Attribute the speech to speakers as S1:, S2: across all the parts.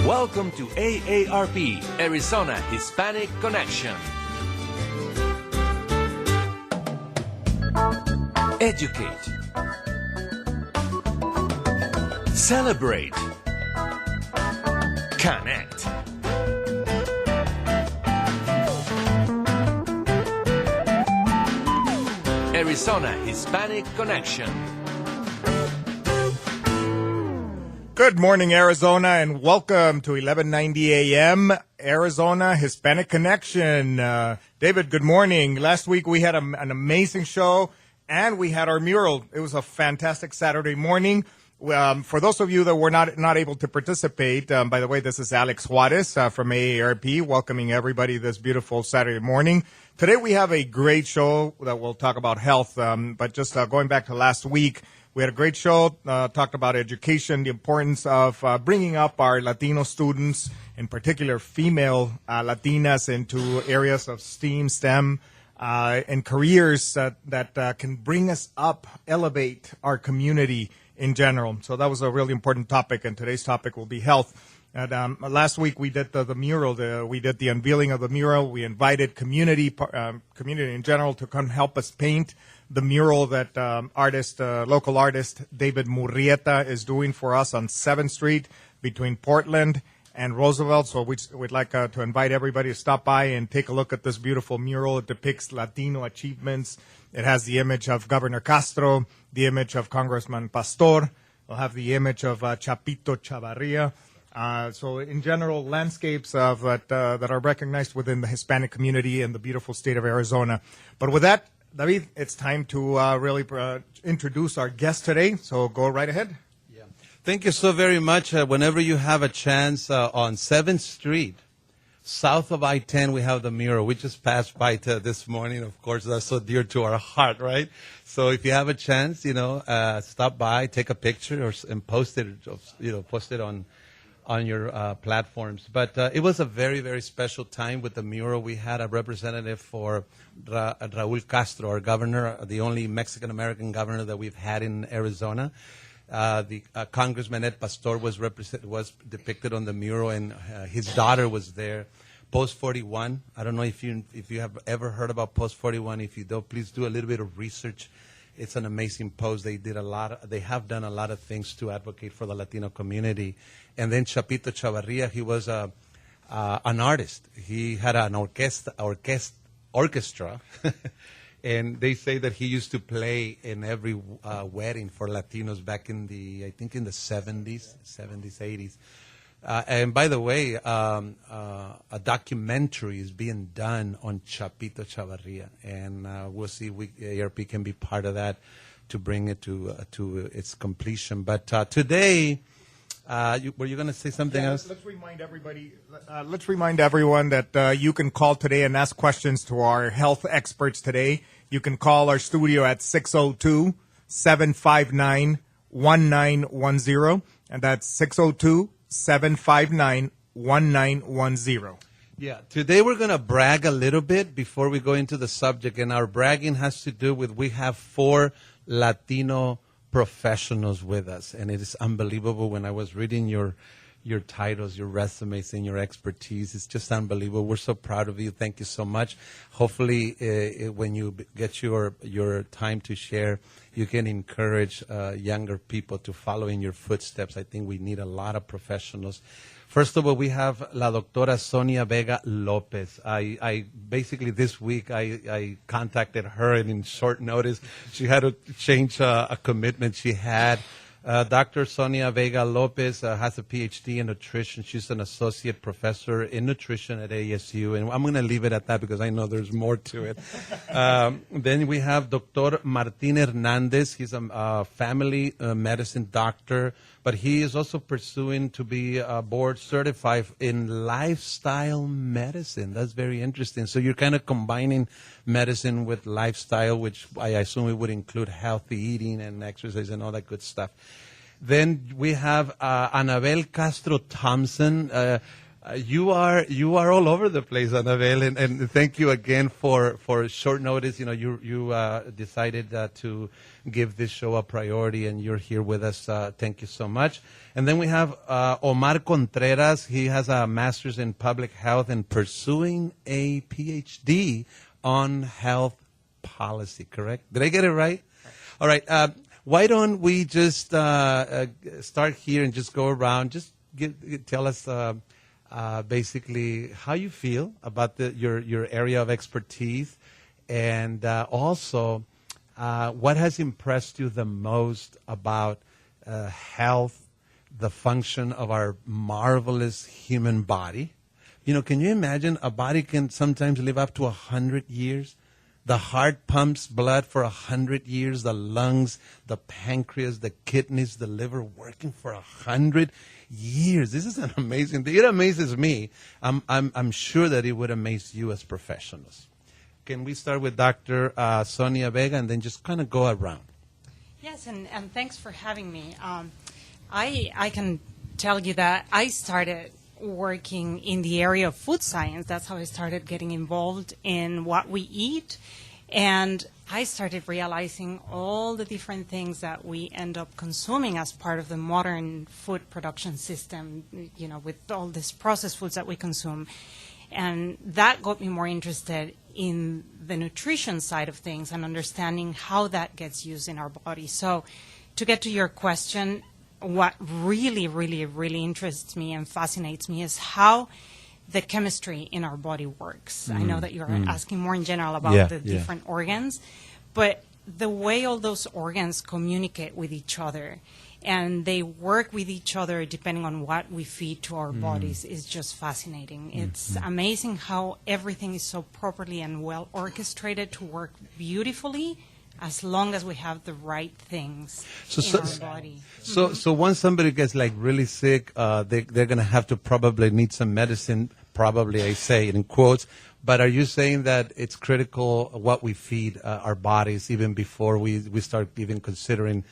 S1: Welcome to AARP Arizona Hispanic Connection. Educate. Celebrate. Connect. Arizona Hispanic Connection.
S2: Good morning, Arizona, and welcome to 1190 a.m. Arizona Hispanic Connection. David, good morning. Last week we had an amazing show, and we had our mural. It was a fantastic Saturday morning. For those of you that were not able to participate, by the way, this is Alec Suarez from AARP, welcoming everybody this beautiful Saturday morning. Today we have a great show that will talk about health, but just going back to last week, we had a great show, talked about education, the importance of bringing up our Latino students, in particular female Latinas, into areas of STEM, and careers that can bring us up, elevate our community in general. So that was a really important topic, and today's topic will be health. And last week we did the mural. We did the unveiling of the mural. We invited community in general to come help us paint the mural that local artist David Murrieta is doing for us on 7th Street between Portland and Roosevelt. So we'd like to invite everybody to stop by and take a look at this beautiful mural. It depicts Latino achievements. It has the image of Governor Castro, the image of Congressman Pastor. We'll have the image of Chapito Chavarria. So in general, landscapes that are recognized within the Hispanic community in the beautiful state of Arizona. But with that, David, it's time to really introduce our guest today. So go right ahead.
S3: Yeah. Thank you so very much. Whenever you have a chance on 7th Street, south of I-10, we have the mural. We just passed by this morning. Of course, that's so dear to our heart, right? So if you have a chance, stop by, take a picture, and post it. Post it on your platforms. But it was a very, very special time with the mural. We had a representative for Raul Castro, our governor, the only Mexican-American governor that we've had in Arizona. The Congressman Ed Pastor was depicted on the mural, and his daughter was there. Post 41. I don't know if you have ever heard about Post 41. If you don't, please do a little bit of research. It's an amazing post. They have done a lot of things to advocate for the Latino community. And then Chapito Chavarria, he was an artist. He had an orchestra, and they say that he used to play in every wedding for Latinos back in the 70s, 80s. And by the way, a documentary is being done on Chapito Chavarria, and we'll see if AARP can be part of that to bring it to its completion. But today, were you going to say something else?
S2: Let's remind everybody. Let's remind everyone that you can call today and ask questions to our health experts today. You can call our studio at 602-759-1910, and that's 602-759-1910.
S3: Yeah, today we're going to brag a little bit before we go into the subject, and our bragging has to do with we have 4 Latino professionals with us, and it is unbelievable. When I was reading your titles, your resumes, and your expertise, it's just unbelievable. We're so proud of you. Thank you so much. Hopefully, when you get your time to share, you can encourage younger people to follow in your footsteps. I think we need a lot of professionals. First of all, we have La Doctora Sonia Vega Lopez. I basically this week I contacted her, and in short notice, she had to change a commitment she had. Dr. Sonia Vega Lopez has a PhD in nutrition. She's an associate professor in nutrition at ASU, and I'm going to leave it at that because I know there's more to it. Then we have Dr. Martinez Nunez. He's a family medicine doctor, but he is also pursuing to be board certified in lifestyle medicine. That's very interesting. So you're kind of combining medicine with lifestyle, which I assume it would include healthy eating and exercise and all that good stuff. Then we have Anabel Castro Thompson. You are all over the place, Annabelle, and thank you again for short notice. You know, you decided to give this show a priority, and you're here with us. Thank you so much. And then we have Omar Contreras. He has a master's in public health and pursuing a PhD on health policy. Correct? Did I get it right? All right. Why don't we just start here and just go around? Just tell us. Basically, how you feel about your area of expertise, and also what has impressed you the most about health, the function of our marvelous human body. You know, can you imagine a body can sometimes live up to 100 years? The heart pumps blood for 100 years, the lungs, the pancreas, the kidneys, the liver working for 100 years. This is an amazing thing. It amazes me. I'm sure that it would amaze you as professionals. Can we start with Dr. Sonia Vega and then just kind of go around?
S4: Yes, and thanks for having me. I can tell you that I started working in the area of food science. That's how I started getting involved in what we eat. And I started realizing all the different things that we end up consuming as part of the modern food production system, you know, with all these processed foods that we consume. And that got me more interested in the nutrition side of things and understanding how that gets used in our body. So to get to your question, what really, really, really interests me and fascinates me is how the chemistry in our body works. I know that you're asking more in general about the different organs, but the way all those organs communicate with each other and they work with each other depending on what we feed to our bodies is just fascinating. It's amazing how everything is so properly and well orchestrated to work beautifully as long as we have the right things in our body.
S3: So once somebody gets like really sick, they're going to have to probably need some medicine, probably I say it in quotes, but are you saying that it's critical what we feed our bodies even before we start even considering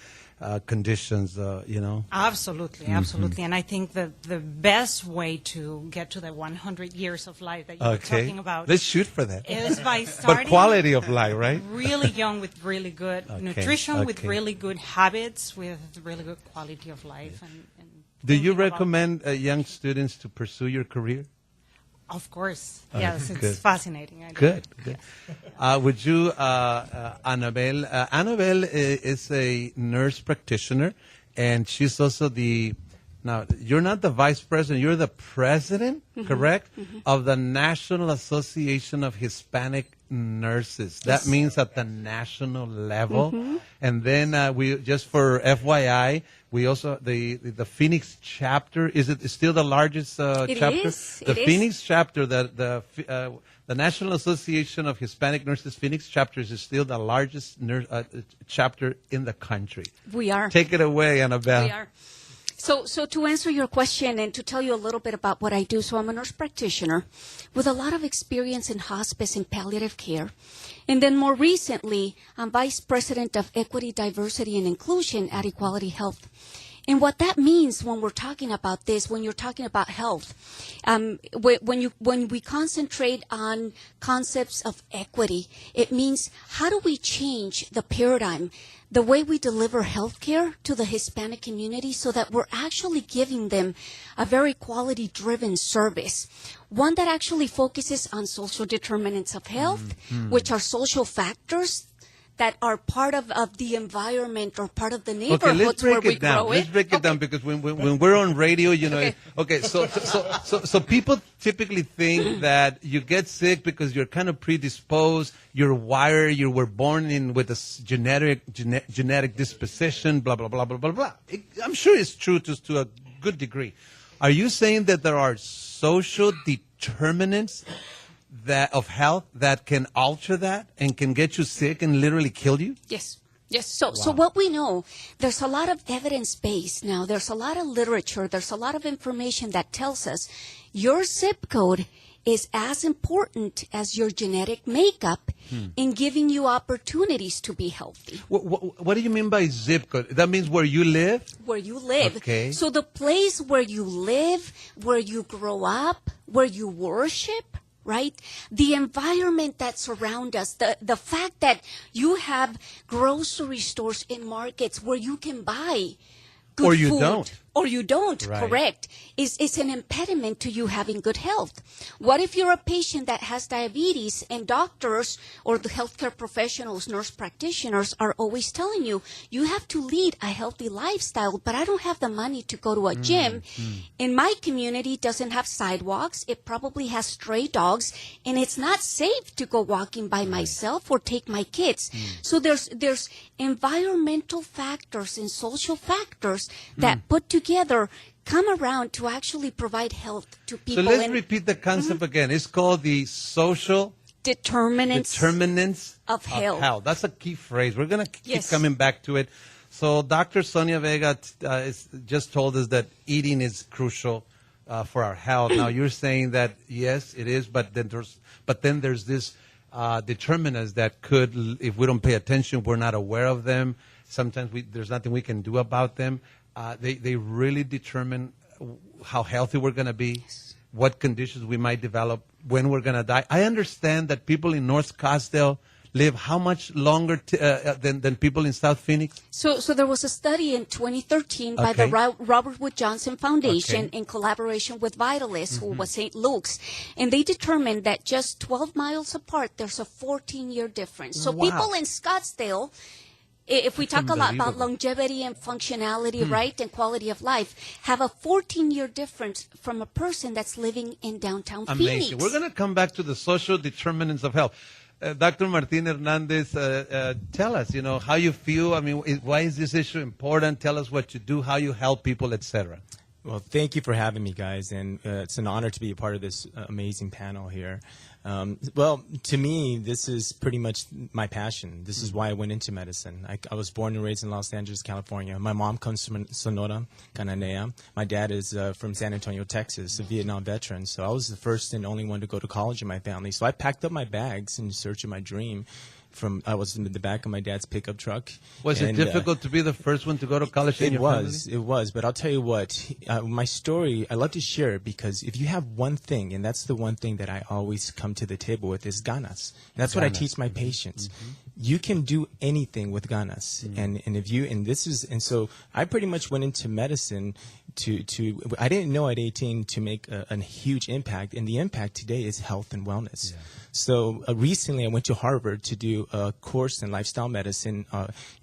S3: conditions, you know?
S4: Absolutely, absolutely. And I think that the best way to get to the 100 years of life that you were talking about.
S3: Let's shoot for that.
S4: Is by starting
S3: but quality of life, right?
S4: really young with really good nutrition, with really good habits, with really good quality of life. And
S3: do you recommend young students to pursue your career?
S4: Of course. Yes, it's fascinating.
S3: Good. Would you, Annabelle? Annabelle is a nurse practitioner, and she's also now, you're not the vice president, you're the president, correct, of the National Association of Hispanic Nurses. That means at the national level. And then we, just for FYI, we also, the Phoenix chapter, is it still the largest chapter?
S5: It is.
S3: The Phoenix chapter, the National Association of Hispanic Nurses Phoenix chapter is still the largest chapter in the country.
S5: We are.
S3: Take it away, Annabelle.
S5: We are. So to answer your question and to tell you a little bit about what I do, so I'm a nurse practitioner with a lot of experience in hospice and palliative care. And then more recently, I'm Vice President of Equity, Diversity, and Inclusion at Equality Health. And what that means when we're talking about this, when you're talking about health, when we concentrate on concepts of equity, it means how do we change the paradigm, the way we deliver health care to the Hispanic community so that we're actually giving them a very quality-driven service, one that actually focuses on social determinants of health, which are social factors that are part of the environment or part of the neighborhoods where we grow it.
S3: Let's break it down, because when we're on radio, you know, so people typically think that you get sick because you're kind of predisposed, you're wired, you were born with a genetic disposition, blah, blah, blah, blah, blah, blah. I'm sure it's true to a good degree. Are you saying that there are social determinants of health that can alter that and can get you sick and literally kill you?
S5: Yes. So what we know, there's a lot of evidence base now. There's a lot of literature. There's a lot of information that tells us your zip code is as important as your genetic makeup in giving you opportunities to be healthy.
S3: What do you mean by zip code? That means where you live?
S5: Where you live.
S3: Okay.
S5: So the place where you live, where you grow up, where you worship, right? The environment that surrounds us, the fact that you have grocery stores and markets where you can buy good
S3: Or you
S5: food.
S3: don't.
S5: Or you don't,
S3: Right.
S5: correct, is an impediment to you having good health. What if you're a patient that has diabetes and doctors or the healthcare professionals, nurse practitioners are always telling you, you have to lead a healthy lifestyle, but I don't have the money to go to a gym. In my community, it doesn't have sidewalks. It probably has stray dogs, and it's not safe to go walking by myself or take my kids. So there's environmental factors and social factors that put together come around to actually provide health to people.
S3: So let's repeat the concept again. It's called the social
S5: determinants of health.
S3: That's a key phrase. We're going to keep
S5: Yes.
S3: coming back to it. So Dr. Sonia Vega just told us that eating is crucial for our health. Now you're saying that yes, it is, but then there's this determinants that could, if we don't pay attention, we're not aware of them. Sometimes there's nothing we can do about them. They really determine how healthy we're going to be, what conditions we might develop, when we're going to die. I understand that people in North Scottsdale live how much longer than people in South Phoenix?
S5: So there was a study in 2013 by the Robert Wood Johnson Foundation in collaboration with Vitalis, who was St. Luke's, and they determined that just 12 miles apart, there's a 14-year difference. So people in Scottsdale, if we talk a lot about longevity and functionality, right, and quality of life, have a 14-year difference from a person that's living in downtown Phoenix.
S3: We're going to come back to the social determinants of health. Dr. Martinez Hernandez, tell us, how you feel. I mean, why is this issue important? Tell us what you do, how you help people, etc.
S6: Well, thank you for having me, guys, and it's an honor to be a part of this amazing panel here. Well, to me, this is pretty much my passion. This is why I went into medicine. I was born and raised in Los Angeles, California. My mom comes from Sonora, Cananea. My dad is from San Antonio, Texas, a Vietnam veteran. So I was the first and only one to go to college in my family. So I packed up my bags in search of my dream. I was in the back of my dad's pickup truck.
S3: Was it difficult to be the first one to go to college in your family?
S6: It was. But I'll tell you what, my story, I love to share it because if you have one thing, and that's the one thing that I always come to the table with, is ganas. And that's what I teach my patients. You can do anything with ganas. And so I pretty much went into medicine I didn't know at 18 to make a huge impact, and the impact today is health and wellness. Yeah. So recently I went to Harvard to do a course in lifestyle medicine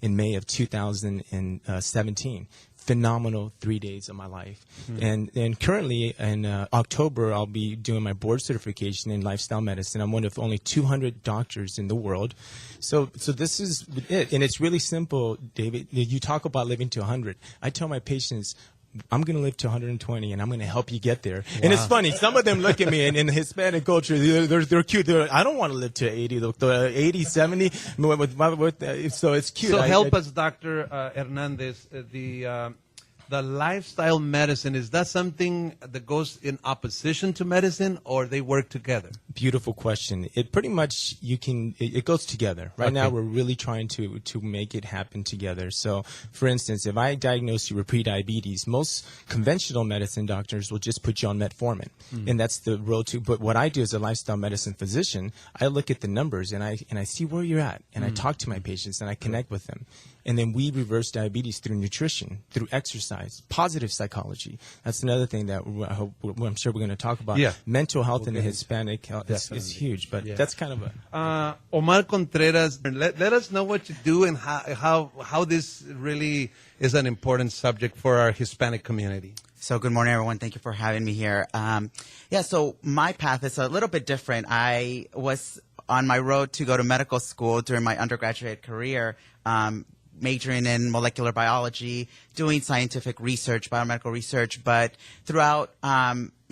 S6: in May of 2017. Phenomenal 3 days of my life. And currently in October, I'll be doing my board certification in lifestyle medicine. I'm one of only 200 doctors in the world. So this is it. And it's really simple, David. You talk about living to 100. I tell my patients, I'm going to live to 120, and I'm going to help you get there. Wow. And it's funny. Some of them look at me, and in the Hispanic culture, they're cute. I don't want to live to 80, 80, 70. So it's cute.
S3: So help us, Dr. Hernandez. The lifestyle medicine, is that something that goes in opposition to medicine, or they work together?
S6: Beautiful question. It pretty much, it goes together. Right now, we're really trying to make it happen together. So, for instance, if I diagnose you with prediabetes, most conventional medicine doctors will just put you on metformin. And that's the road to, but what I do as a lifestyle medicine physician, I look at the numbers and I see where you're at, and I talk to my patients and I connect with them. And then we reverse diabetes through nutrition, through exercise, positive psychology. That's another thing that I'm sure we're going to talk about. Yeah. Mental health in the Hispanic health is huge, but that's kind of a...
S3: Omar Contreras, let us know what you do and how this really is an important subject for our Hispanic community.
S7: So good morning, everyone. Thank you for having me here. So my path is a little bit different. I was on my road to go to medical school during my undergraduate career, majoring in molecular biology, doing scientific research, biomedical research. But throughout,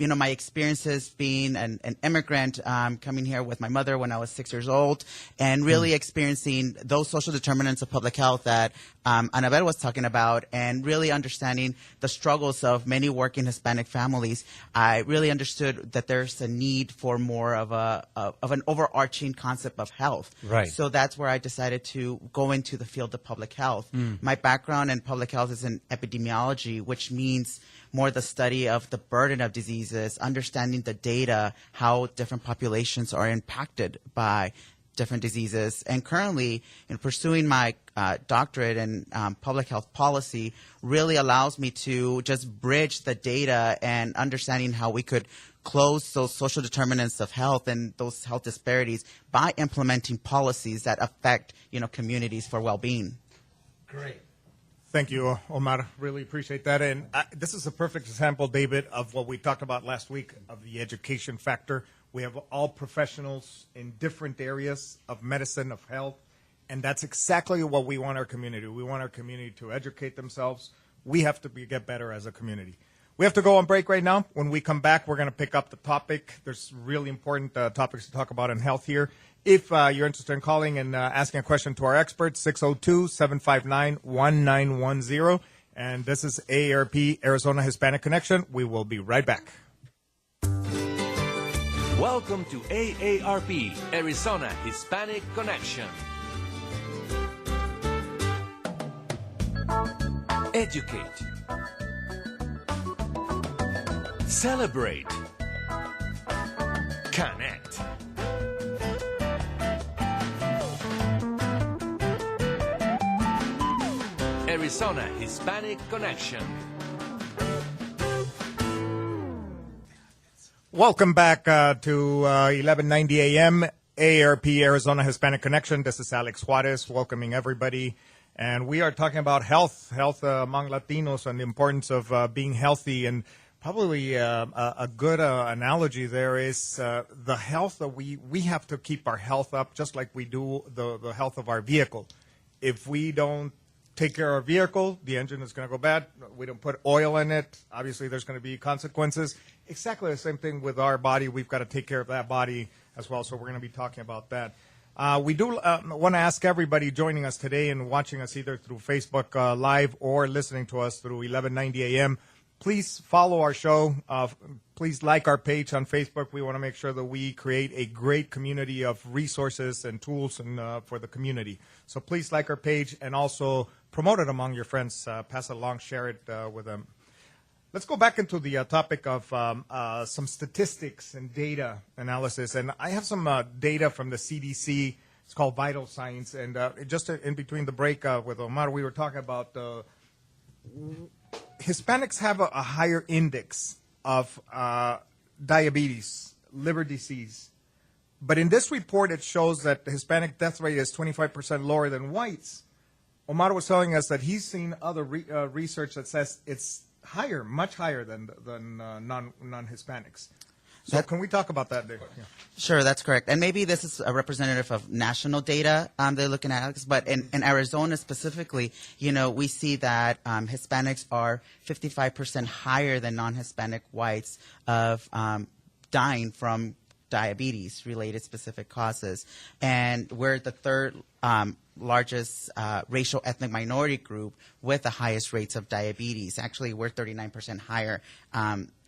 S7: my experiences being an immigrant, coming here with my mother when I was 6 years old, and really experiencing those social determinants of public health that Annabelle was talking about, and really understanding the struggles of many working Hispanic families, I really understood that there's a need for more of an overarching concept of health.
S3: Right.
S7: So that's where I decided to go into the field of public health. My background in public health is in epidemiology, which means more the study of the burden of diseases, understanding the data, how different populations are impacted by different diseases. And currently, in pursuing my doctorate in public health policy, really allows me to just bridge the data and understanding how we could close those social determinants of health and those health disparities by implementing policies that affect, communities for well-being.
S3: Great.
S2: Thank you, Omar. Really appreciate that. And this is a perfect example, David, of what we talked about last week, of the education factor. We have all professionals in different areas of medicine, of health, and that's exactly what we want our community. We want our community to educate themselves. We have to get better as a community. We have to go on break right now. When we come back, we're going to pick up the topic. There's really important topics to talk about in health here. If you're interested in calling and asking a question to our experts, 602-759-1910. And this is AARP Arizona Hispanic Connection. We will be right back.
S1: Welcome to AARP Arizona Hispanic Connection. Educate. Celebrate. Connect. Arizona Hispanic Connection.
S2: Welcome back to 1190 a.m. AARP Arizona Hispanic Connection. This is Alec Suarez welcoming everybody. And we are talking about health among Latinos and the importance of being healthy. And probably a good analogy there is the health that we have to keep our health up just like we do the health of our vehicle. If we don't take care of our vehicle, the engine is going to go bad. We don't put oil in it. Obviously, there's going to be consequences. Exactly the same thing with our body. We've got to take care of that body as well. So we're going to be talking about that. We do want to ask everybody joining us today and watching us either through Facebook Live or listening to us through 1190 a.m. Please follow our show. Please like our page on Facebook. We want to make sure that we create a great community of resources and tools for the community. So please like our page and also promote it among your friends. Pass it along, share it with them. Let's go back into the topic of some statistics and data analysis. And I have some data from the CDC. It's called Vital Signs. And just in between the break with Omar, we were talking about Hispanics have a higher index of diabetes, liver disease. But in this report, it shows that the Hispanic death rate is 25% lower than whites. Omar was telling us that he's seen other research that says it's higher, much higher than non-Hispanics. So can we talk about that, Dave? Yeah.
S7: Sure, that's correct. And maybe this is a representative of national data they're looking at, Alex, but in Arizona specifically, we see that Hispanics are 55% higher than non-Hispanic whites of dying from diabetes-related specific causes. And we're the third largest racial ethnic minority group with the highest rates of diabetes. Actually, we're 39% higher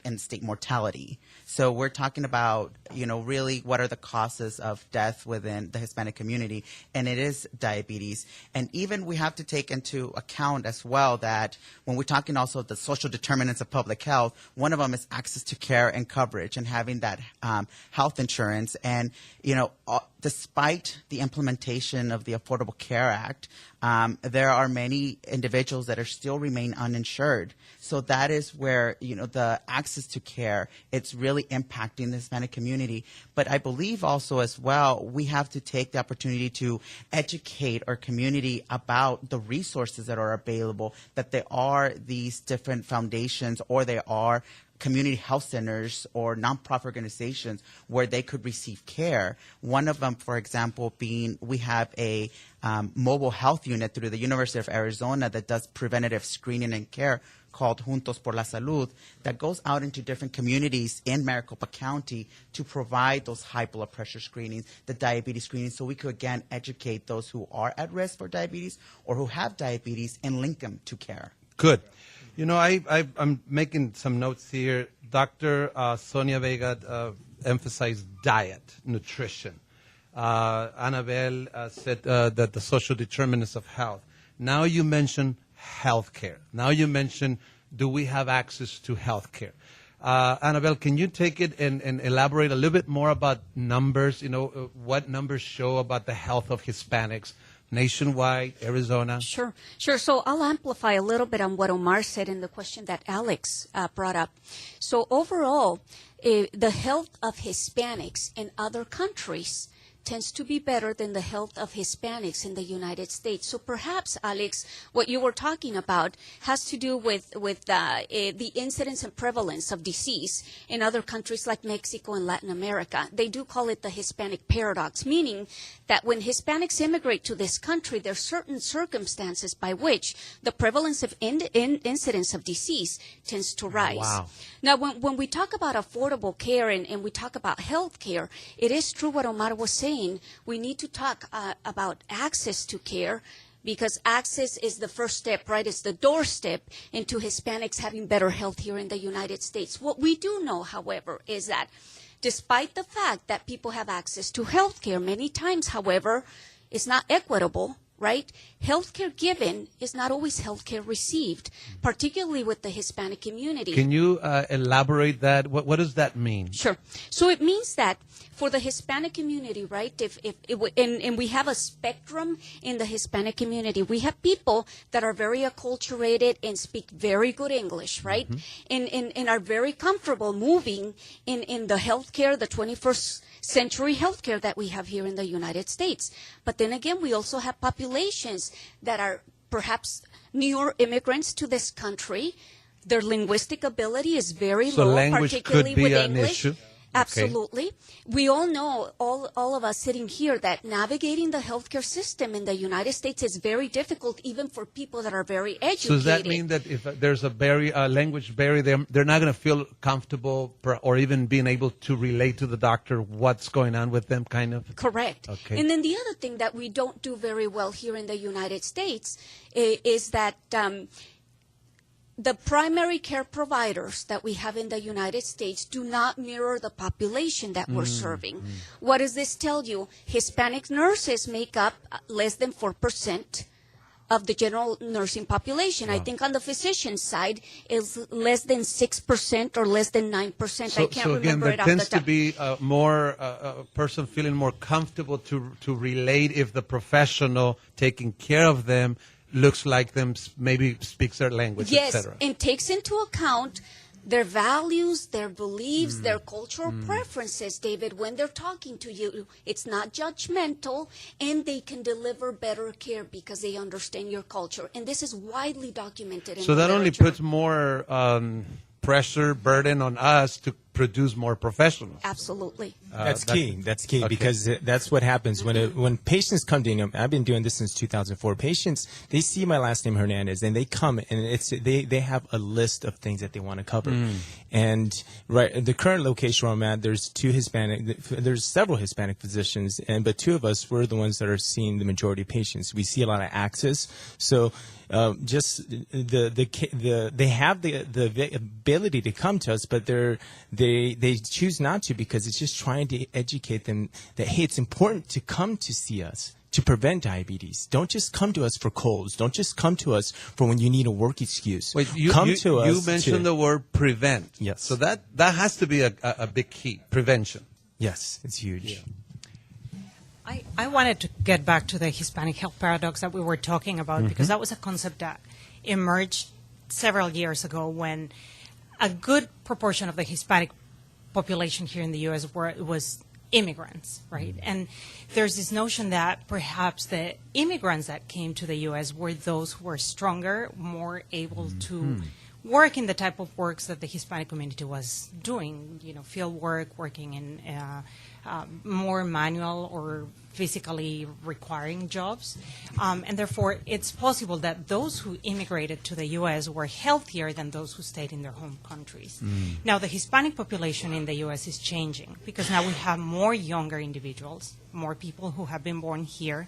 S7: in state mortality. So we're talking about, really what are the causes of death within the Hispanic community, and it is diabetes. And even we have to take into account as well that when we're talking also the social determinants of public health, one of them is access to care and coverage and having that health insurance. And, despite the implementation of the Affordable Care Act, there are many individuals that still remain uninsured. So that is where, the access to care, it's really impacting the Hispanic community. But I believe also as well, we have to take the opportunity to educate our community about the resources that are available, that there are these different foundations or there are community health centers or nonprofit organizations where they could receive care. One of them, for example, being we have a mobile health unit through the University of Arizona that does preventative screening and care called Juntos por la Salud that goes out into different communities in Maricopa County to provide those high blood pressure screenings, the diabetes screenings, so we could, again, educate those who are at risk for diabetes or who have diabetes and link them to care.
S3: Good. You know, I'm making some notes here. Dr. Sonia Vega emphasized diet, nutrition. Annabelle said that the social determinants of health. Now you mention healthcare. Now you mention, do we have access to healthcare? Annabelle, can you take it and elaborate a little bit more about numbers? You know, what numbers show about the health of Hispanics nationwide, Arizona?
S5: Sure. So I'll amplify a little bit on what Omar said in the question that Alex brought up. So overall, the health of Hispanics in other countries tends to be better than the health of Hispanics in the United States. So perhaps, Alex, what you were talking about has to do with the incidence and prevalence of disease in other countries like Mexico and Latin America. They do call it the Hispanic paradox, meaning that when Hispanics immigrate to this country, there are certain circumstances by which the prevalence of incidence of disease tends to rise.
S3: Wow.
S5: Now, when we talk about affordable care and we talk about health care, it is true what Omar was saying. We need to talk about access to care, because access is the first step, right? It's the doorstep into Hispanics having better health here in the United States. What we do know, however, is that despite the fact that people have access to health care, many times, however, it's not equitable, right? Healthcare given is not always healthcare received, particularly with the Hispanic community.
S3: Can you elaborate that? What does that mean?
S5: Sure. So it means that for the Hispanic community, right, and we have a spectrum in the Hispanic community. We have people that are very acculturated and speak very good English, right, and are very comfortable moving in the healthcare, the 21st century healthcare that we have here in the United States. But then again, we also have populations that are perhaps newer immigrants to this country. Their linguistic ability is very
S3: So
S5: low,
S3: language
S5: particularly
S3: could be
S5: with
S3: an
S5: English.
S3: issue?
S5: Absolutely. We all know, all of us sitting here, that navigating the healthcare system in the United States is very difficult, even for people that are very educated.
S3: So does that mean that if there's a language barrier, they're not going to feel comfortable or even being able to relate to the doctor what's going on with them, kind of?
S5: Correct.
S3: Okay.
S5: And then the other thing that we don't do very well here in the United States is that the primary care providers that we have in the United States do not mirror the population that we're serving. What does this tell you? Hispanic nurses make up less than 4% of the general nursing population. I think on the physician side is less than 6% or less than 9%. I can't remember it off the top.
S3: So again, there tends to be a person feeling more comfortable to relate if the professional taking care of them looks like them, maybe speaks their language,
S5: yes,
S3: etc.
S5: and takes into account their values, their beliefs, their cultural preferences, David, when they're talking to you. It's not judgmental, and they can deliver better care because they understand your culture. And this is widely documented in
S3: So
S5: the
S3: that only
S5: literature.
S3: puts more pressure, burden on us to produce more professionals.
S5: Absolutely.
S6: That's key. That's key,
S3: okay.
S6: because that's what happens when patients come to me. I've been doing this since 2004. Patients, they see my last name Hernandez, and they come and they have a list of things that they want to cover. And the current location where I'm at, there's several Hispanic physicians, but two of us, we're the ones that are seeing the majority of patients. We see a lot of access, so just they have the ability to come to us, but they choose not to, because it's just trying to educate them that, hey, it's important to come to see us to prevent diabetes. Don't just come to us for colds. Don't just come to us for when you need a work excuse.
S3: Wait, you mentioned the word prevent.
S6: Yes.
S3: So that has to be a big key, prevention.
S6: Yes, it's huge.
S3: Yeah.
S4: I wanted to get back to the Hispanic health paradox that we were talking about, because that was a concept that emerged several years ago when a good proportion of the Hispanic population here in the U.S. was immigrants, right? And there's this notion that perhaps the immigrants that came to the U.S. were those who were stronger, more able to work in the type of works that the Hispanic community was doing, field work, working in more manual or physically requiring jobs. And therefore, it's possible that those who immigrated to the U.S. were healthier than those who stayed in their home countries. Now, the Hispanic population in the U.S. is changing because now we have more younger individuals, more people who have been born here.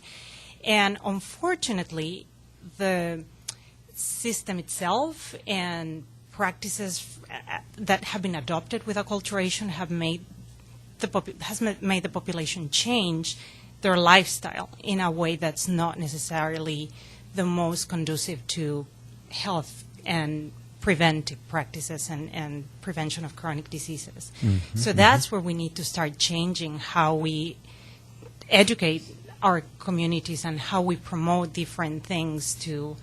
S4: And unfortunately, the system itself and practices that have been adopted with acculturation have made the population change their lifestyle in a way that's not necessarily the most conducive to health and preventive practices and prevention of chronic diseases. So that's where we need to start changing how we educate our communities and how we promote different things to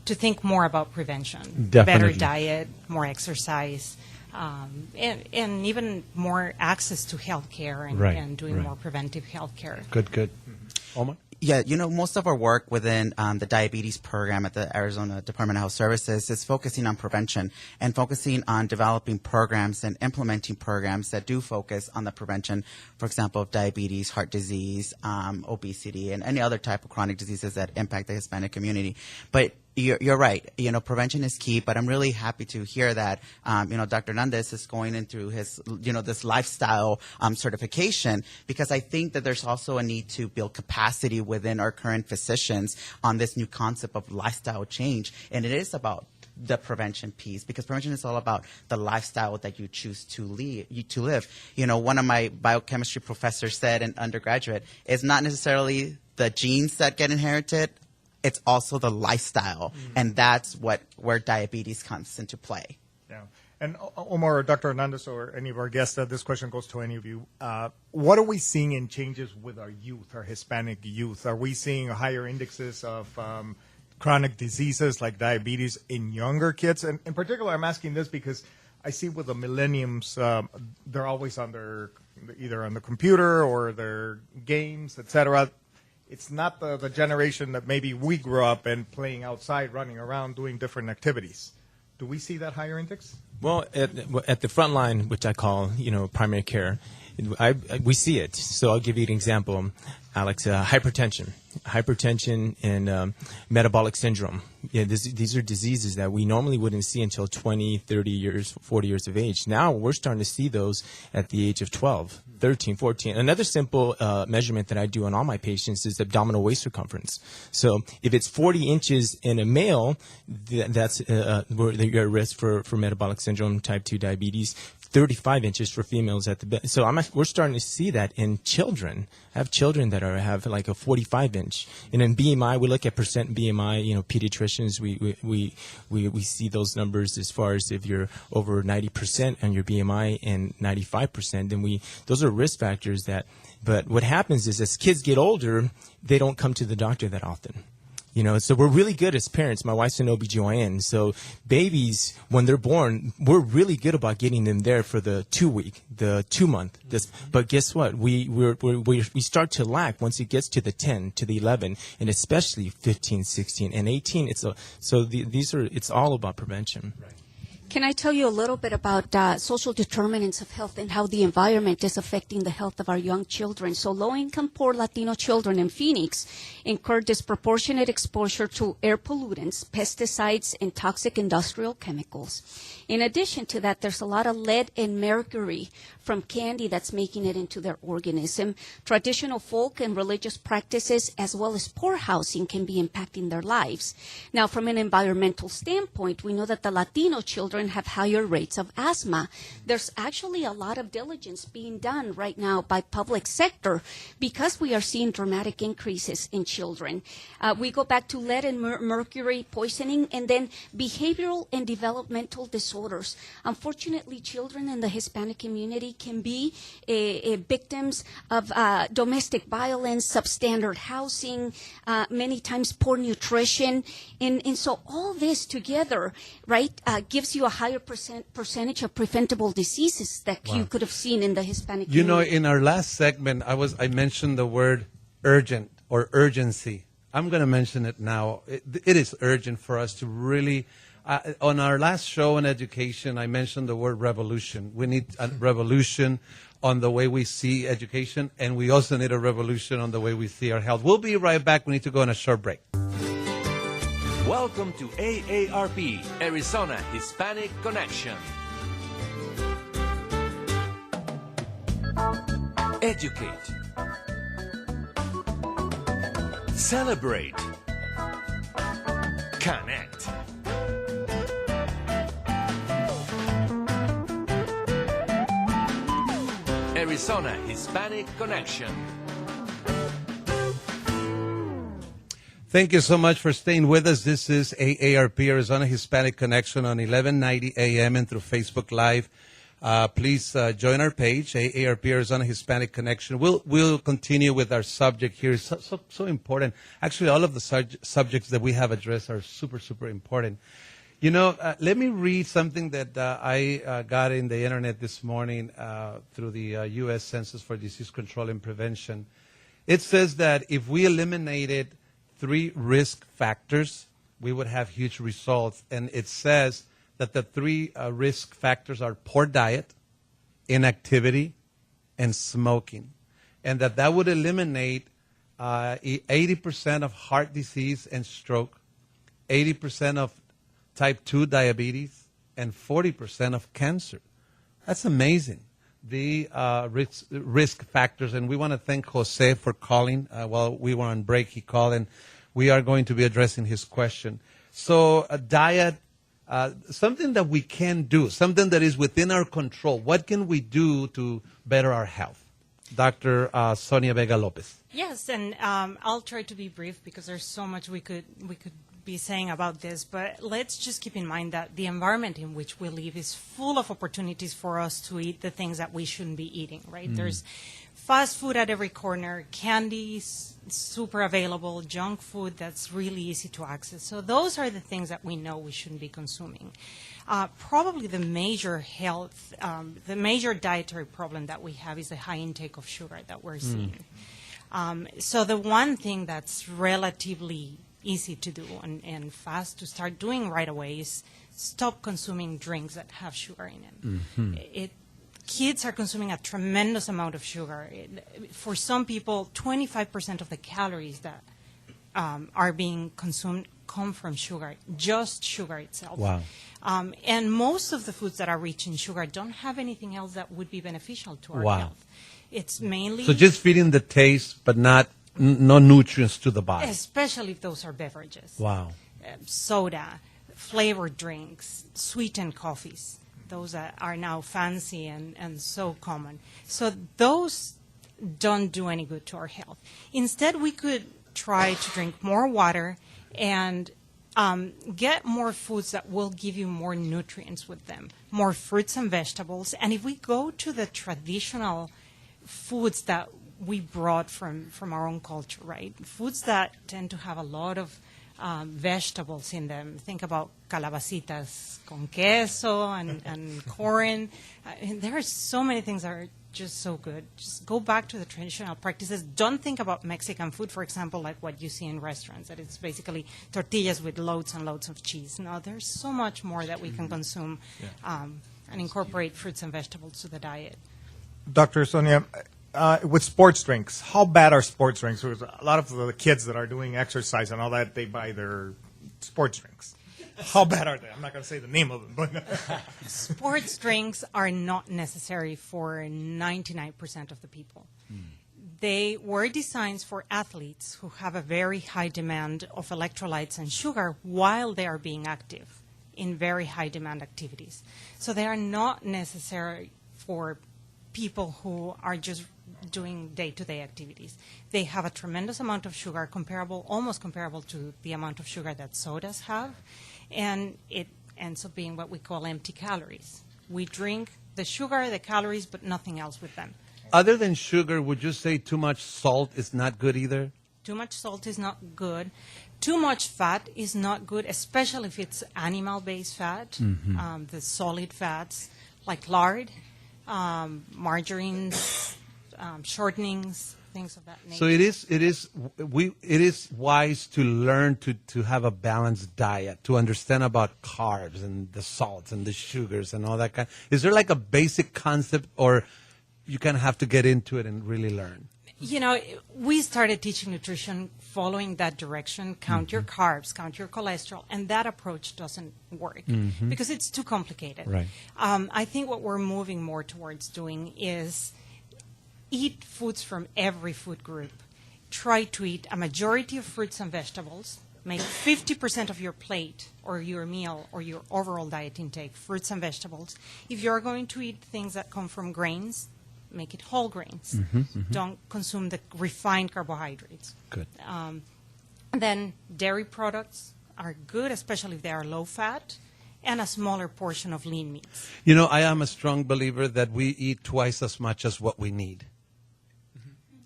S4: think more about prevention.
S3: Definitely.
S4: Better diet, more exercise, and even more access to health care and doing more preventive health care.
S3: Good. Omar?
S7: Yeah, most of our work within the diabetes program at the Arizona Department of Health Services is focusing on prevention and focusing on developing programs and implementing programs that do focus on the prevention, for example, of diabetes, heart disease, obesity, and any other type of chronic diseases that impact the Hispanic community. But you're right. Prevention is key, but I'm really happy to hear that, Dr. Hernandez is going in through his, this lifestyle certification, because I think that there's also a need to build capacity within our current physicians on this new concept of lifestyle change. And it is about the prevention piece, because prevention is all about the lifestyle that you choose to live. One of my biochemistry professors said in undergraduate, it's not necessarily the genes that get inherited, it's also the lifestyle, and that's where diabetes comes into play.
S2: Yeah. And Omar or Dr. Hernandez or any of our guests, this question goes to any of you. What are we seeing in changes with our youth, our Hispanic youth? Are we seeing higher indexes of chronic diseases like diabetes in younger kids? And in particular, I'm asking this because I see with the millenniums, they're always on either on the computer or their games, etc. It's not the generation that maybe we grew up and playing outside, running around, doing different activities. Do we see that higher index?
S6: Well, at the front line, which I call, primary care, we see it. So I'll give you an example, Alex. Hypertension and metabolic syndrome. Yeah, these are diseases that we normally wouldn't see until 20, 30 years, 40 years of age. Now we're starting to see those at the age of 12, 13, 14. Another simple measurement that I do on all my patients is abdominal waist circumference. So if it's 40 inches in a male, that's where you're at risk for metabolic syndrome, type 2 diabetes. 35 inches for females at the best. So we're starting to see that in children. I have children that have like a 45 inch. And in BMI, we look at percent BMI. Pediatricians, we see those numbers as far as if you're over 90% on your BMI and 95%, then those are risk factors that. But what happens is as kids get older, they don't come to the doctor that often. So we're really good as parents. My wife's an OBGYN. So babies, when they're born, we're really good about getting them there for the 2-week, the 2-month. But guess what? We start to lack once it gets to the 10, to the 11, and especially 15, 16, and 18. It's all about prevention. Right.
S5: Can I tell you a little bit about social determinants of health and how the environment is affecting the health of our young children? So low-income, poor Latino children in Phoenix incur disproportionate exposure to air pollutants, pesticides, and toxic industrial chemicals. In addition to that, there's a lot of lead and mercury from candy that's making it into their organism. Traditional folk and religious practices, as well as poor housing, can be impacting their lives. Now, from an environmental standpoint, we know that the Latino children have higher rates of asthma. There's actually a lot of diligence being done right now by public sector because we are seeing dramatic increases in children. We go back to lead and mercury poisoning, and then behavioral and developmental disorders. Unfortunately, children in the Hispanic community can be victims of domestic violence, substandard housing, many times poor nutrition. And so all this together, right, gives you a higher percentage of preventable diseases that you could have seen in the Hispanic community.
S3: In our last segment, I mentioned the word urgent or urgency. I'm going to mention it now. It is urgent for us to really On our last show on education, I mentioned the word revolution. We need a revolution on the way we see education, and we also need a revolution on the way we see our health. We'll be right back. We need to go on a short break.
S1: Welcome to AARP, Arizona Hispanic Connection. Educate. Celebrate. Connect. Arizona Hispanic Connection.
S3: Thank you so much for staying with us. This is AARP, Arizona Hispanic Connection, on 1190 AM and through Facebook Live. Please join our page, AARP, Arizona Hispanic Connection. We'll continue with our subject here. It's so important. Actually, all of the subjects that we have addressed are super, super important. You know, let me read something that I got in the internet this morning through the U.S. Census for Disease Control and Prevention. It says that if we eliminated 3 risk factors, we would have huge results. And it says that the 3 risk factors are poor diet, inactivity, and smoking. And that would eliminate 80% of heart disease and stroke, 80% of type 2 diabetes, and 40% of cancer. That's amazing. The risk factors, and we want to thank Jose for calling. While we were on break, he called, and we are going to be addressing his question. So a diet, something that we can do, something that is within our control. What can we do to better our health? Dr. Sonia Vega Lopez.
S4: Yes, and I'll try to be brief because there's so much we could be saying about this, but let's just keep in mind that the environment in which we live is full of opportunities for us to eat the things that we shouldn't be eating, right? There's fast food at every corner, candies super available, junk food that's really easy to access. So those are the things that we know we shouldn't be consuming. Probably the major the major dietary problem that we have is the high intake of sugar that we're seeing. So the one thing that's relatively easy to do and fast to start doing right away is stop consuming drinks that have sugar in it. Kids are consuming a tremendous amount of sugar. For some people, 25% of the calories that are being consumed come from sugar, just sugar itself.
S3: Wow.
S4: And most of the foods that are rich in sugar don't have anything else that would be beneficial to our health. It's mainly...
S3: So just feeding the taste, but no nutrients to the body.
S4: Especially if those are beverages.
S3: Wow.
S4: Soda, flavored drinks, sweetened coffees. Those are now fancy and so common. So those don't do any good to our health. Instead, we could try to drink more water and get more foods that will give you more nutrients with them, more fruits and vegetables. And if we go to the traditional foods that we brought from our own culture, right? Foods that tend to have a lot of vegetables in them. Think about calabacitas con queso and corn. There are so many things that are just so good. Just go back to the traditional practices. Don't think about Mexican food, for example, like what you see in restaurants, that it's basically tortillas with loads and loads of cheese. No, there's so much more that we can consume and incorporate fruits and vegetables to the diet.
S2: Dr. Sonia, with sports drinks, how bad are sports drinks? Because a lot of the kids that are doing exercise and all that, they buy their sports drinks. How bad are they? I'm not going to say the name of them, but
S4: sports drinks are not necessary for 99% of the people. They were designed for athletes who have a very high demand of electrolytes and sugar while they are being active in very high demand activities. So they are not necessary for people who are just doing day-to-day activities. They have a tremendous amount of sugar, almost comparable to the amount of sugar that sodas have, and it ends up being what we call empty calories. We drink the sugar, the calories, but nothing else with them.
S3: Other than sugar, would you say too much salt is not good either?
S4: Too much salt is not good. Too much fat is not good, especially if it's animal-based fat, the solid fats like lard, margarines, shortenings, things of that nature.
S3: So it is wise to learn to have a balanced diet, to understand about carbs and the salts and the sugars and all that kind. Is there like a basic concept, or you kind of have to get into it and really learn?
S4: You know, we started teaching nutrition following that direction. Count your carbs, count your cholesterol, and that approach doesn't work because it's too complicated.
S3: Right.
S4: I think what we're moving more towards doing is eat foods from every food group. Try to eat a majority of fruits and vegetables. Make 50% of your plate or your meal or your overall diet intake fruits and vegetables. If you're going to eat things that come from grains, make it whole grains. Don't consume the refined carbohydrates.
S3: Good.
S4: Then dairy products are good, especially if they are low fat, and a smaller portion of lean meats.
S3: You know, I am a strong believer that we eat twice as much as what we need.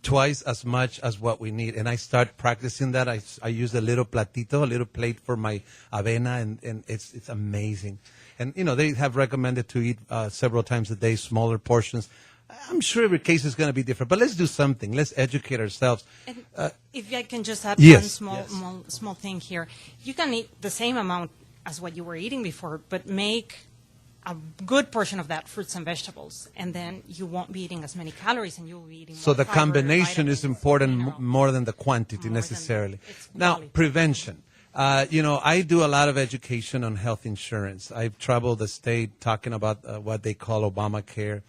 S3: Twice as much as what we need. And I start practicing that. I use a little platito, a little plate for my avena, and it's amazing. And, you know, they have recommended to eat several times a day, smaller portions. I'm sure every case is going to be different, but let's do something. Let's educate ourselves.
S4: And if I can just add
S3: Yes.
S4: one small thing here. You can eat the same amount as what you were eating before, but make a good portion of that fruits and vegetables, and then you won't be eating as many calories, and you'll be eating
S3: So
S4: more
S3: the
S4: fiber,
S3: combination is
S4: vitamins,
S3: important
S4: minerals.
S3: more than the quantity
S4: More than
S3: necessarily.
S4: its
S3: Now,
S4: quality.
S3: prevention. You know, I do a lot of education on health insurance. I've traveled the state talking about what they call Obamacare.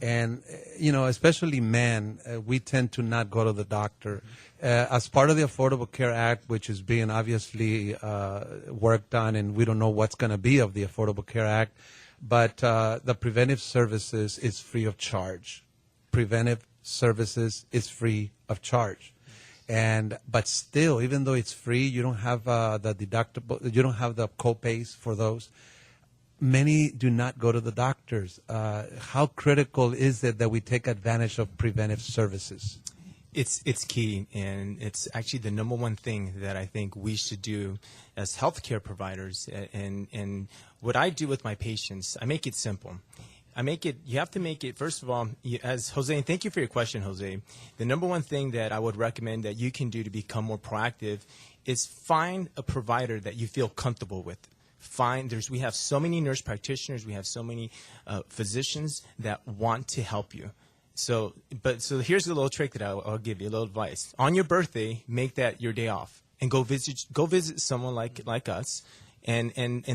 S3: And, you know, especially men, we tend to not go to the doctor. As part of the Affordable Care Act, which is being obviously worked on, and we don't know what's going to be of the Affordable Care Act, but the preventive services is free of charge. Preventive services is free of charge. But still, even though it's free, you don't have the deductible, you don't have the co-pays for those. Many do not go to the doctors. How critical is it that we take advantage of preventive services?
S6: It's key, and it's actually the number one thing that I think we should do as healthcare providers. And what I do with my patients, I make it simple. You have to make it, first of all, as Jose, and thank you for your question, Jose. The number one thing that I would recommend that you can do to become more proactive is find a provider that you feel comfortable with. We have so many nurse practitioners, we have so many physicians that want to help you. So here's a little trick that I'll give you, a little advice. On your birthday, make that your day off and go visit someone like us. And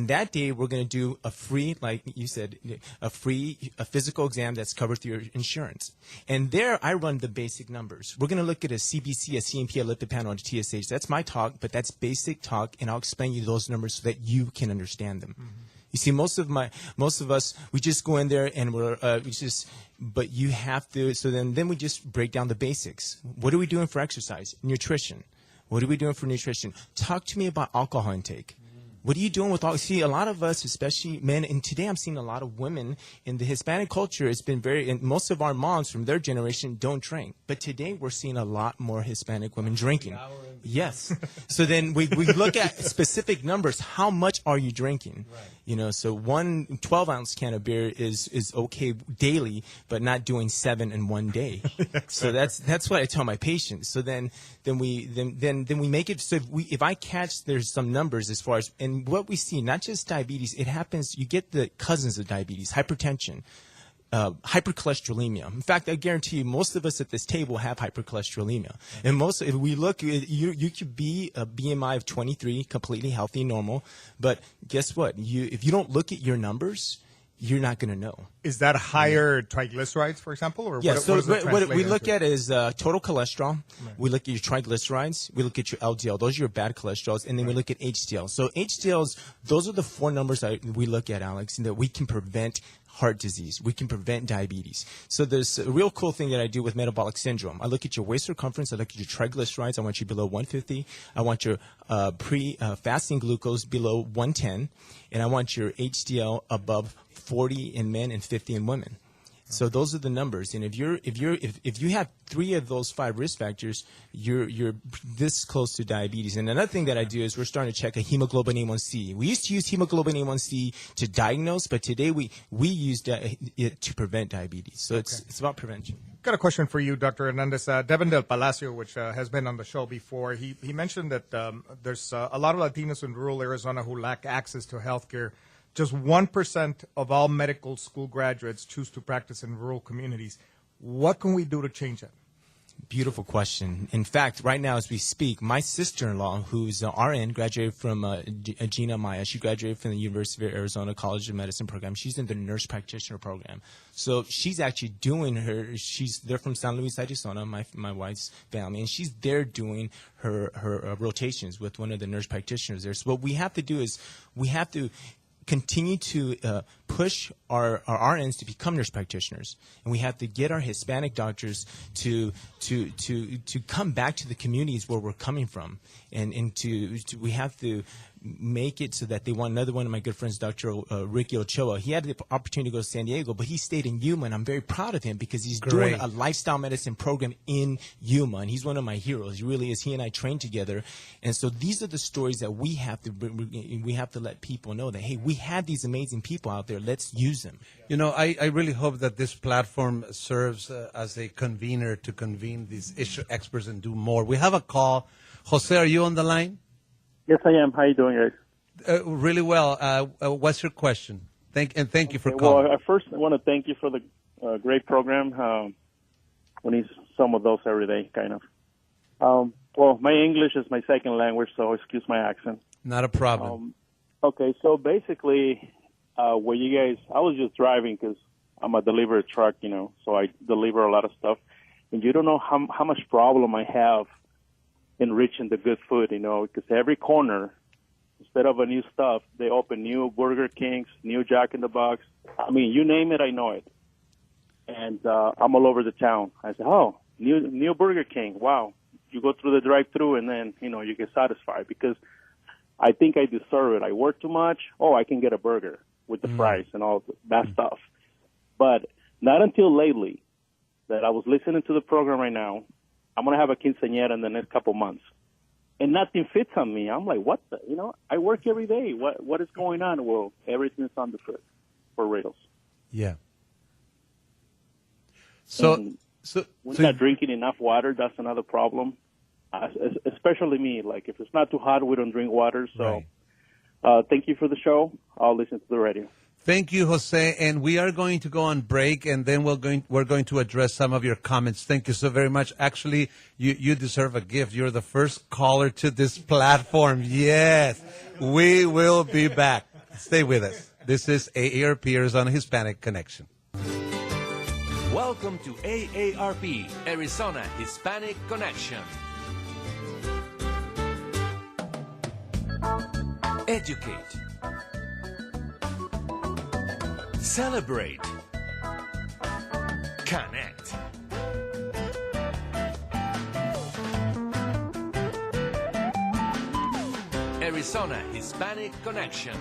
S6: that day, we're going to do a free, like you said, a physical exam that's covered through your insurance. And there, I run the basic numbers. We're going to look at a CBC, a CMP, a lipid panel, and a TSH. That's my talk, but that's basic talk, and I'll explain you those numbers so that you can understand them. You see, most of us, we just go in there and but you have to. So then we just break down the basics. What are we doing for exercise? Nutrition. What are we doing for nutrition? Talk to me about alcohol intake. What are you doing with all? See, a lot of us, especially men, and today I'm seeing a lot of women in the Hispanic culture. It's been and most of our moms from their generation don't drink. But today we're seeing a lot more Hispanic women drinking. Yes. So then we look at specific numbers. How much are you drinking? Right. You know, so 1 12-ounce can of beer is okay daily, but not doing 7 in one day. So that's what I tell my patients. So then we make it so if I catch there's some numbers as far as and what we see, not just diabetes, it happens. You get the cousins of diabetes, hypertension, hypercholesterolemia. In fact, I guarantee you, most of us at this table have hypercholesterolemia. And if we look, you could be a BMI of 23, completely healthy and normal. But guess what? If you don't look at your numbers, you're not going to know.
S2: Is that higher triglycerides, for example? Or
S6: yeah, what we look
S2: into?
S6: at is total cholesterol. Right. We look at your triglycerides. We look at your LDL. Those are your bad cholesterols. And then we look at HDL. So HDLs, those are the 4 numbers that we look at, Alex, and that we can prevent heart disease. We can prevent diabetes. So there's a real cool thing that I do with metabolic syndrome. I look at your waist circumference. I look at your triglycerides. I want you below 150. I want your fasting glucose below 110. And I want your HDL above 40 in men and 50 in women. So those are the numbers. And if you have 3 of those 5 risk factors, you're this close to diabetes. And another thing that I do is we're starting to check a hemoglobin A1C. We used to use hemoglobin A1C to diagnose, but today we use it to prevent diabetes. So it's about prevention.
S2: Got a question for you, Dr. Hernandez. Devin Del Palacio, which has been on the show before, he mentioned that there's a lot of Latinos in rural Arizona who lack access to health care. Just 1% of all medical school graduates choose to practice in rural communities. What can we do to change that?
S6: Beautiful question. In fact, right now as we speak, my sister-in-law, who's an RN, graduated from Gina Maya. She graduated from the University of Arizona College of Medicine program. She's in the nurse practitioner program. So she's actually doing they're from San Luis, Arizona, my wife's family, and she's there doing her rotations with one of the nurse practitioners there. So what we have to do is we have to continue to push our RNs to become nurse practitioners, and we have to get our Hispanic doctors to come back to the communities where we're coming from, and we have to make it so that they want. Another one of my good friends, Dr. Ricky Ochoa, he had the opportunity to go to San Diego, but he stayed in Yuma, and I'm very proud of him because he's doing a lifestyle medicine program in Yuma, and he's one of my heroes. He really is. He and I trained together, and so these are the stories that we have to let people know that, hey, we have these amazing people out there. Let's use them.
S3: You know, I really hope that this platform serves as a convener to convene these issue experts and do more. We have a call. Jose, are you on the line?
S8: Yes, I am. How are you doing, guys?
S3: Really well. What's your question? Thank you for calling.
S8: Well, first, I want to thank you for the great program. We need some of those every day, kind of. Well, my English is my second language, so excuse my accent.
S3: Not a problem.
S8: Okay, so basically, where you guys, I was just driving because I'm a delivery truck, so I deliver a lot of stuff. And you don't know how much problem I have in reaching the good food, because every corner, instead of a new stuff, they open new Burger Kings, new Jack in the Box. I mean, you name it, I know it. And I'm all over the town. I said, oh, new Burger King. Wow. You go through the drive-thru and then, you get satisfied because I think I deserve it. I work too much. Oh, I can get a burger with the fries and all that stuff. But not until lately that I was listening to the program right now. I'm going to have a quinceañera in the next couple months. And nothing fits on me. I'm like, what the, I work every day. What is going on? Well, everything's on the foot for reals.
S3: Yeah. So
S8: we're not drinking enough water. That's another problem. Especially me. Like, if it's not too hot, we don't drink water. So thank you for the show. I'll listen to the radio.
S3: Thank you, Jose. And we are going to go on break, and then we're going to address some of your comments. Thank you so very much. Actually, you deserve a gift. You're the first caller to this platform. Yes, we will be back. Stay with us. This is AARP Arizona Hispanic Connection.
S1: Welcome to AARP Arizona Hispanic Connection. Educate. Celebrate. Connect. Arizona Hispanic Connection.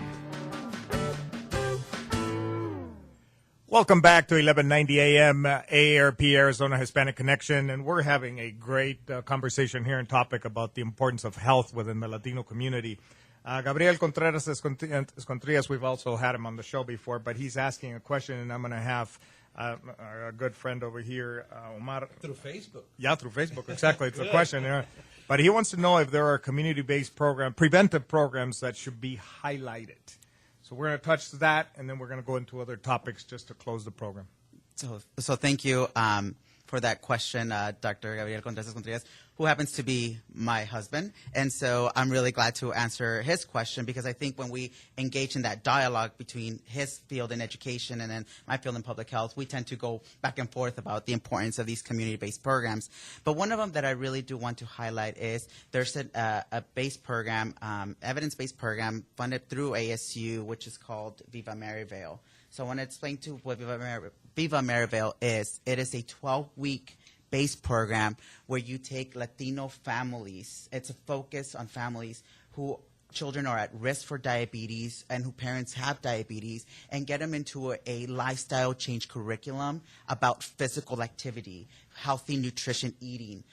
S2: Welcome back to 1190 AM AARP Arizona Hispanic Connection, and we're having a great conversation here and topic about the importance of health within the Latino community. Gabriel Contreras Contreras, we've also had him on the show before, but he's asking a question, and I'm going to have our good friend over here, Omar.
S3: Through Facebook.
S2: Yeah, through Facebook, exactly. It's a question. But he wants to know if there are community-based preventive programs that should be highlighted. So we're going to touch that, and then we're going to go into other topics just to close the program.
S7: So thank you for that question, Dr. Gabriel Contreras, who happens to be my husband. And so I'm really glad to answer his question, because I think when we engage in that dialogue between his field in education and then my field in public health, we tend to go back and forth about the importance of these community-based programs. But one of them that I really do want to highlight is there's a base program, evidence-based program funded through ASU, which is called Viva Maryvale. So I want to explain to what Viva Maryvale is. It is a 12-week base program where you take Latino families. It's a focus on families who children are at risk for diabetes and who parents have diabetes, and get them into a lifestyle change curriculum about physical activity, healthy nutrition, eating.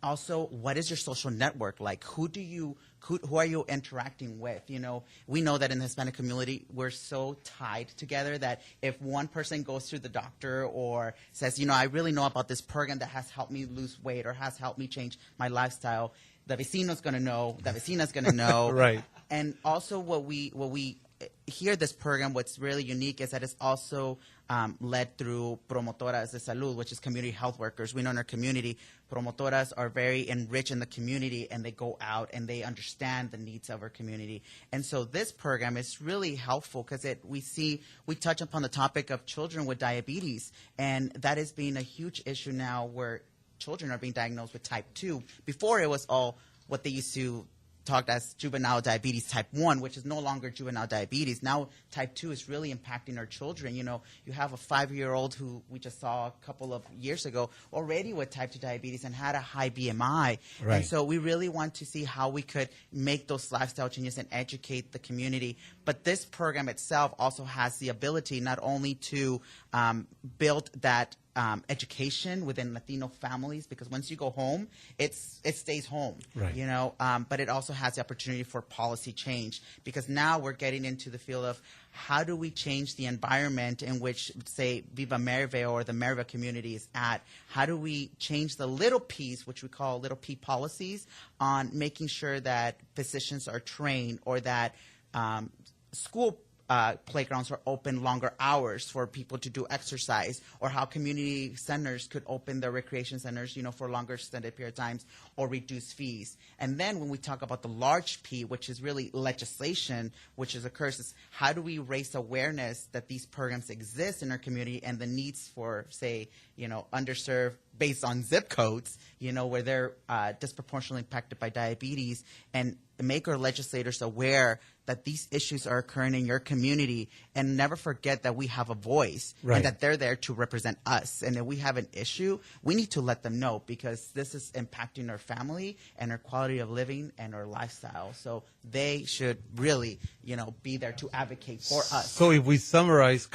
S7: Also, what is your social network like? Who do you who are you interacting with? You know, we know that in the Hispanic community, we're so tied together that if one person goes to the doctor or says, you know, I really know about this program that has helped me lose weight or has helped me change my lifestyle, the vecino's going to know, the vecina's going to know.
S3: Right.
S7: And also what we hear this program, what's really unique is that it's also led through promotoras de salud, which is community health workers. We know in our community, promotoras are very enriched in the community, and they go out and they understand the needs of our community. And so this program is really helpful because we touch upon the topic of children with diabetes, and that is being a huge issue now where children are being diagnosed with type 2. Before it was all what they used to talked as juvenile diabetes type 1, which is no longer juvenile diabetes. Now type 2 is really impacting our children. You know, you have a 5-year-old who we just saw a couple of years ago already with type 2 diabetes and had a high BMI.
S3: Right.
S7: And so we really want to see how we could make those lifestyle changes and educate the community. But this program itself also has the ability not only to build that education within Latino families, because once you go home, it stays home,
S3: right.
S7: You know, but it also has the opportunity for policy change, because now we're getting into the field of how do we change the environment in which, say, Viva Maryville or the Maryville community is at? How do we change the little P's, which we call little P policies, on making sure that physicians are trained or that school playgrounds are open longer hours for people to do exercise, or how community centers could open their recreation centers, you know, for longer extended period of times, or reduce fees. And then when we talk about the large P, which is really legislation, which occurs, is how do we raise awareness that these programs exist in our community and the needs for, say, you know, underserved based on zip codes, you know, where they're disproportionately impacted by diabetes, and make our legislators aware that these issues are occurring in your community, and never forget that we have a voice,
S3: right.
S7: And that they're there to represent us. And if we have an issue, we need to let them know, because this is impacting our family and our quality of living and our lifestyle. So they should really, you know, be there to advocate for us.
S3: So if we summarize,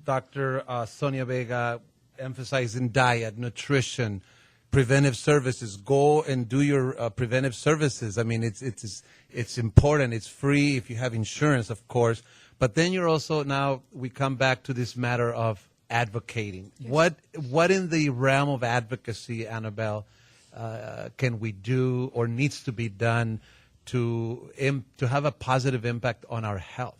S3: Dr. Sonia Vega, emphasizing diet, nutrition, preventive services. Go and do your preventive services. I mean, it's important. It's free if you have insurance, of course. But then you're also, now we come back to this matter of advocating. Yes. What in the realm of advocacy, Annabelle, can we do or needs to be done to have a positive impact on our health?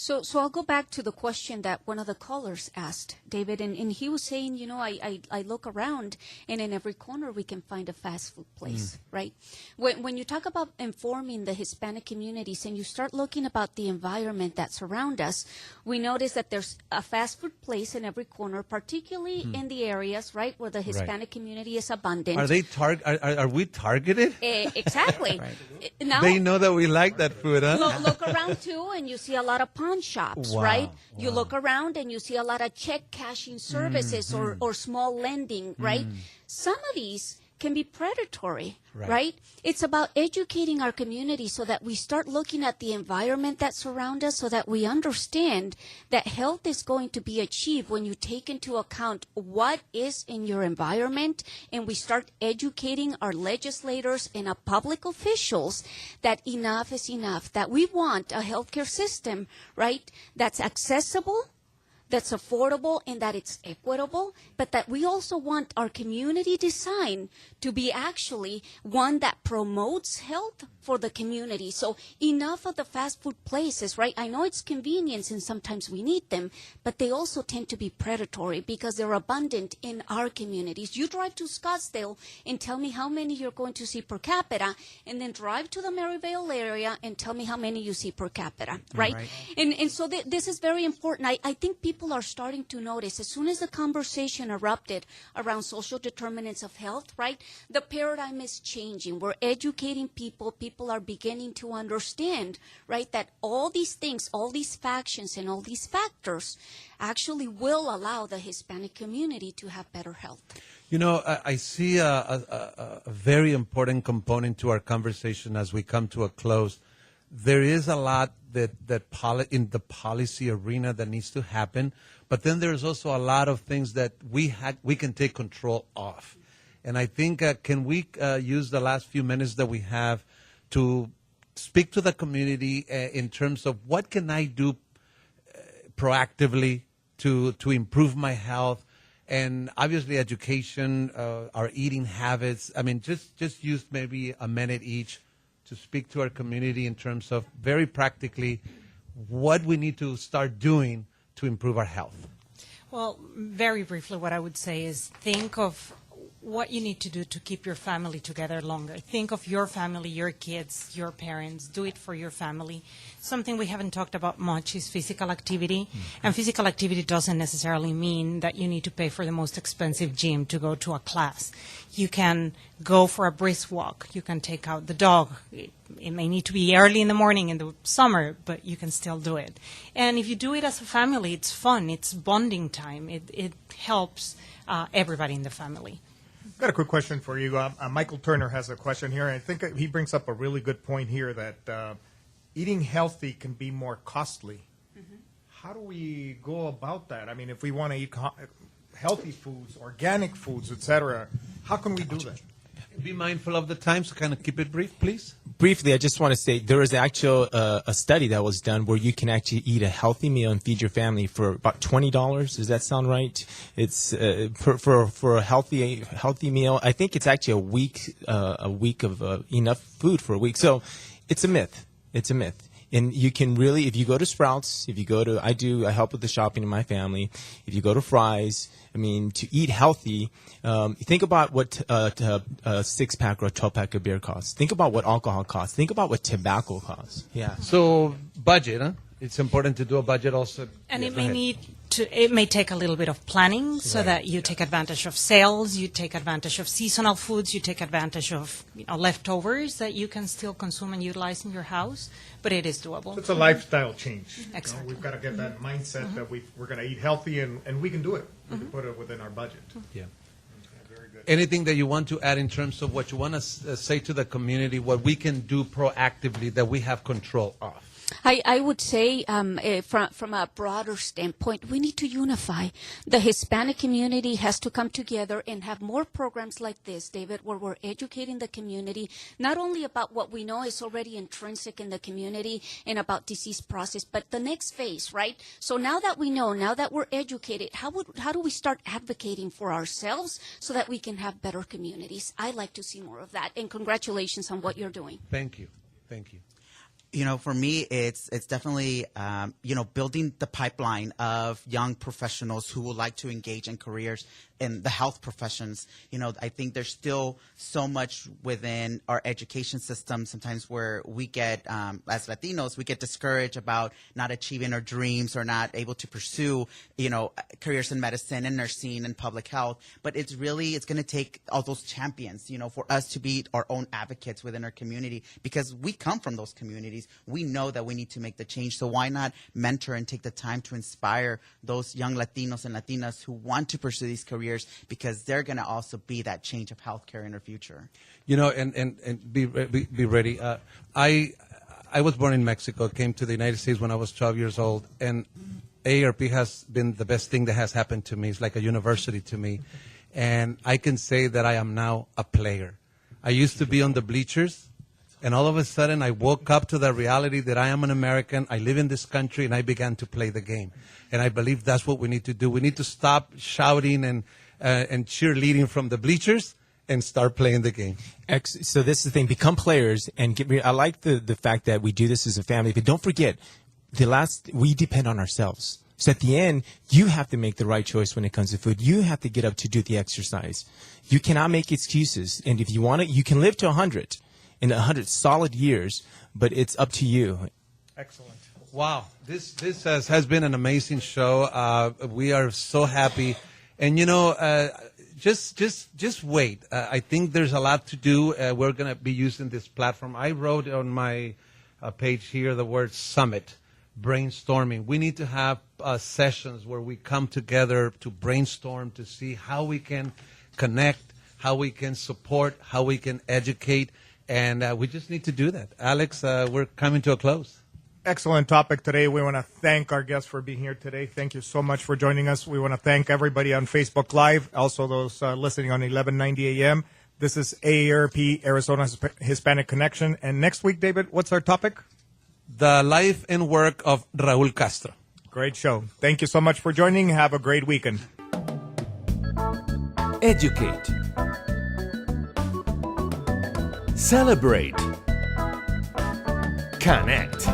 S5: So I'll go back to the question that one of the callers asked, David, and he was saying, you know, I look around, and in every corner we can find a fast food place, right? When you talk about informing the Hispanic communities and you start looking about the environment that surrounds us, we notice that there's a fast food place in every corner, particularly in the areas, right, where the Hispanic community is abundant.
S3: Are they are we targeted?
S5: Exactly.
S7: Right.
S5: Now,
S3: they know that we like that food, huh?
S5: Look around too, and you see a lot of pawn shops, right? You look around and you see a lot of check cashing services or small lending, right? Some of these can be predatory, right? It's about educating our community so that we start looking at the environment that surrounds us, so that we understand that health is going to be achieved when you take into account what is in your environment, and we start educating our legislators and our public officials that enough is enough, that we want a healthcare system, right, that's accessible, that's affordable, and that it's equitable, but that we also want our community design to be actually one that promotes health for the community. So enough of the fast food places, right? I know it's convenience and sometimes we need them, but they also tend to be predatory because they're abundant in our communities. You drive to Scottsdale and tell me how many you're going to see per capita, and then drive to the Maryville area and tell me how many you see per capita, right? And so this is very important. I think people are starting to notice, as soon as the conversation erupted around social determinants of health, right, the paradigm is changing. We're educating people. People are beginning to understand, right, that all these things, all these factions and all these factors actually will allow the Hispanic community to have better health.
S3: You know, I see a very important component to our conversation as we come to a close. There is a lot that in the policy arena that needs to happen, but then there's also a lot of things that we can take control of. And I think, can we use the last few minutes that we have to speak to the community in terms of what can I do proactively to improve my health, and obviously education, our eating habits. I mean, just use maybe a minute each to speak to our community in terms of very practically what we need to start doing to improve our health.
S4: Well, very briefly, what I would say is think of what you need to do to keep your family together longer. Think of your family, your kids, your parents. Do it for your family. Something we haven't talked about much is physical activity. And physical activity doesn't necessarily mean that you need to pay for the most expensive gym to go to a class. You can go for a brisk walk. You can take out the dog. It may need to be early in the morning in the summer, but you can still do it. And if you do it as a family, it's fun. It's bonding time. It helps everybody in the family.
S2: I've got a quick question for you. Michael Turner has a question here, and I think he brings up a really good point here that eating healthy can be more costly. Mm-hmm. How do we go about that? I mean, if we want to eat healthy foods, organic foods, etc., how can we do that?
S3: Be mindful of the time, so kind of keep it brief, please.
S6: Briefly, I just want to say there is actually a study that was done where you can actually eat a healthy meal and feed your family for about $20. Does that sound right? It's for a healthy meal. I think it's actually a week of enough food for a week. So it's a myth. It's a myth. And you can really, if you go to Sprouts, if you go to, I help with the shopping in my family. If you go to Fry's, I mean, to eat healthy, think about what a 6-pack or a 12-pack of beer costs. Think about what alcohol costs. Think about what tobacco costs. Yeah.
S3: So budget, huh? It's important to do a budget also.
S4: And it may take a little bit of planning so that you take advantage of sales, you take advantage of seasonal foods, you take advantage of leftovers that you can still consume and utilize in your house, but it is doable.
S2: It's a lifestyle change.
S4: Exactly.
S2: We've got to get that mindset that we're going to eat healthy, and we can do it. We can put it within our budget.
S3: Yeah.
S2: Okay, very good.
S3: Anything that you want to add in terms of what you want to say to the community, what we can do proactively that we have control of?
S5: I would say from a broader standpoint, we need to unify. The Hispanic community has to come together and have more programs like this, David, where we're educating the community, not only about what we know is already intrinsic in the community and about disease process, but the next phase, right? So now that we know, now that we're educated, how do we start advocating for ourselves so that we can have better communities? I'd like to see more of that, and congratulations on what you're doing.
S3: Thank you. Thank you.
S7: For me, it's definitely, building the pipeline of young professionals who would like to engage in careers in the health professions. I think there's still so much within our education system sometimes where we get, as Latinos, we get discouraged about not achieving our dreams or not able to pursue, careers in medicine and nursing and public health. But it's going to take all those champions, for us to be our own advocates within our community, because we come from those communities. We know that we need to make the change. So why not mentor and take the time to inspire those young Latinos and Latinas who want to pursue these careers, because they're going to also be that change of healthcare in our future.
S3: And be ready. I was born in Mexico, came to the United States when I was 12 years old, and AARP has been the best thing that has happened to me. It's like a university to me. And I can say that I am now a player. I used to be on the bleachers, and all of a sudden I woke up to the reality that I am an American, I live in this country, and I began to play the game. And I believe that's what we need to do. We need to stop shouting and cheerleading from the bleachers and start playing the game.
S6: So this is the thing, become players and I like the fact that we do this as a family, but don't forget, we depend on ourselves. So at the end, you have to make the right choice when it comes to food. You have to get up to do the exercise. You cannot make excuses. And if you want it, you can live to 100 in 100 solid years, but it's up to you.
S2: Excellent.
S3: Wow, this has been an amazing show. We are so happy, and just wait. I think there's a lot to do. We're going to be using this platform. I wrote on my page here the word summit, brainstorming. We need to have sessions where we come together to brainstorm, to see how we can connect, how we can support, how we can educate. And we just need to do that. Alex, we're coming to a close.
S2: Excellent topic today. We want to thank our guests for being here today. Thank you so much for joining us. We want to thank everybody on Facebook Live, also those listening on 1190 AM. This is AARP Arizona Hispanic Connection. And next week, David, what's our topic?
S3: The life and work of Raul Castro.
S2: Great show. Thank you so much for joining. Have a great weekend.
S1: Educate. Celebrate. Connect.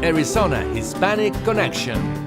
S1: Arizona Hispanic Connection.